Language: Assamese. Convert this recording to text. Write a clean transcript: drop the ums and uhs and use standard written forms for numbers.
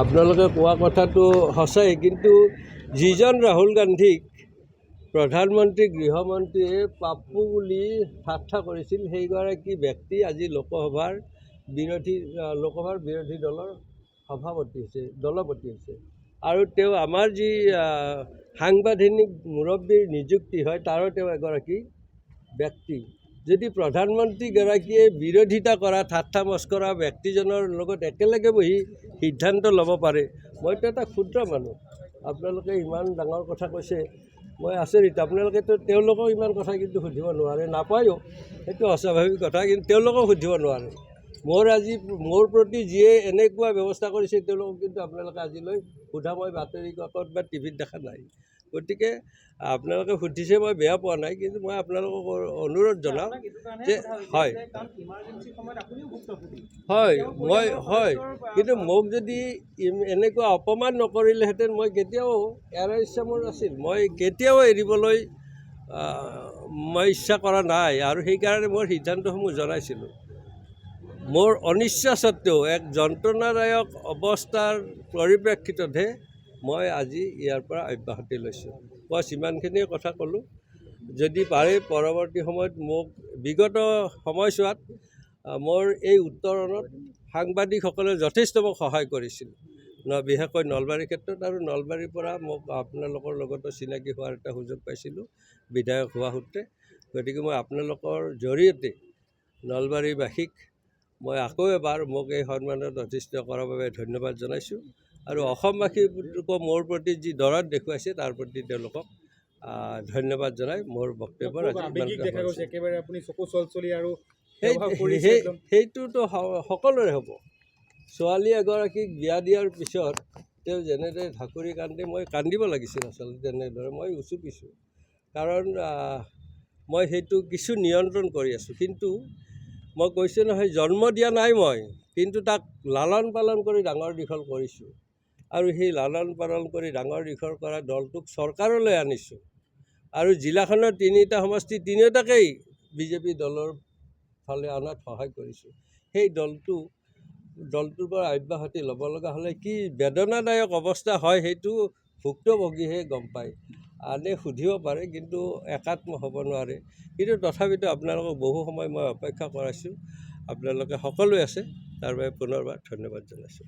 আপোনালোকে কোৱা কথাটো সঁচাই, কিন্তু যিজন ৰাহুল গান্ধীক প্ৰধানমন্ত্ৰী গৃহমন্ত্ৰীয়ে পাপ্পু বুলি ঠাট্টা কৰিছিল, সেইগৰাকী ব্যক্তি আজি লোকসভাৰ বিৰোধী দলৰ দলপতি হৈছে। আৰু তেওঁ আমাৰ যি সাংবিধানিক মুৰব্বীৰ নিযুক্তি হয়, তাৰো তেওঁ এগৰাকী ব্যক্তি। যদি প্ৰধানমন্ত্ৰীগৰাকীয়ে বিৰোধিতা কৰা ঠাট্টা মস্কৰা ব্যক্তিজনৰ লগত একেলগে বহি সিদ্ধান্ত ল'ব পাৰে, মইতো এটা ক্ষুদ্ৰ মানুহ। আপোনালোকে ইমান ডাঙৰ কথা কৈছে, মই আচৰিত। আপোনালোকেতো তেওঁলোকক ইমান কথা কিন্তু সুধিব নোৱাৰে, নাপায়ো, সেইটো অস্বাভাৱিক কথা, কিন্তু তেওঁলোকক সুধিব নোৱাৰে। মোৰ প্ৰতি যিয়ে এনেকুৱা ব্যৱস্থা কৰিছে, তেওঁলোকক কিন্তু আপোনালোকে আজিলৈ সোধা মই বাতৰি কাকত বা টিভিত দেখা নাই। গতিকে আপোনালোকে সুধিছে, মই বেয়া পোৱা নাই, কিন্তু মই আপোনালোকক অনুৰোধ জনাওঁ যে হয়, কিন্তু মোক যদি এনেকুৱা অপমান নকৰিলেহেঁতেন, মই কেতিয়াও এৰাৰ ইচ্ছা মোৰ নাছিল। মই কেতিয়াও এৰিবলৈ মই ইচ্ছা কৰা নাই, আৰু সেইকাৰণে মোৰ সিদ্ধান্তসমূহ জনাইছিলোঁ। মোৰ অনিচ্ছা সত্ত্বেও এক যন্ত্ৰণাদায়ক অৱস্থাৰ পৰিপ্ৰেক্ষিততহে মই আজি ইয়াৰ পৰা অব্যাহতি লৈছোঁ। মই সিমানখিনিয়ে কথা ক'লোঁ। যদি পাৰে পৰৱৰ্তী সময়ত মোক বিগত সময়ছোৱাত মোৰ এই উত্তৰণত সাংবাদিকসকলে যথেষ্ট মোক সহায় কৰিছিল, বিশেষকৈ নলবাৰীৰ ক্ষেত্ৰত। আৰু নলবাৰীৰ পৰা মোক আপোনালোকৰ লগতো চিনাকি হোৱাৰ এটা সুযোগ পাইছিলোঁ বিধায়ক হোৱা সূত্ৰে। গতিকে মই আপোনালোকৰ জৰিয়তে নলবাৰীবাসীক মই আকৌ এবাৰ মোক এই সন্মানত অধিষ্ঠিত কৰাৰ বাবে ধন্যবাদ জনাইছোঁ। আৰু অসমবাসীকো মোৰ প্ৰতি যি দৰদ দেখুৱাইছে, তাৰ প্ৰতি তেওঁলোকক ধন্যবাদ জনাই মোৰ বক্তব্য সেইটোতো সকলোৰে হ'ব। ছোৱালী এগৰাকীক বিয়া দিয়াৰ পিছত তেওঁ যেনেদৰে ঢাকুৰি কান্দে, মই কান্দিব লাগিছিল আচলতে। তেনেদৰে মই উচুপিছোঁ, কাৰণ মই সেইটো কিছু নিয়ন্ত্ৰণ কৰি আছোঁ। কিন্তু মই কৈছোঁ নহয়, জন্ম দিয়া নাই মই, কিন্তু তাক লালন পালন কৰি ডাঙৰ দীঘল কৰিছোঁ। আৰু সেই লালন পালন কৰি ডাঙৰ দীঘল কৰা দলটোক চৰকাৰলৈ আনিছোঁ। আৰু জিলাখনৰ 3টা সমষ্টি, 3টাকেই বিজেপি দলৰ ফালে অনাত সহায় কৰিছোঁ। সেই দলটোৰ পৰা অব্যাহতি ল'ব লগা হ'লে কি বেদনাদায়ক অৱস্থা হয়, সেইটো ভুক্তভোগীহে গম পায়। আনে সুধিব পাৰে, কিন্তু একাত্ম হ'ব নোৱাৰে। কিন্তু তথাপিতো আপোনালোকক বহু সময় মই অপেক্ষা কৰাইছোঁ। আপোনালোকে সকলোৱে আছে, তাৰ বাবে পুনৰবাৰ ধন্যবাদ জনাইছোঁ।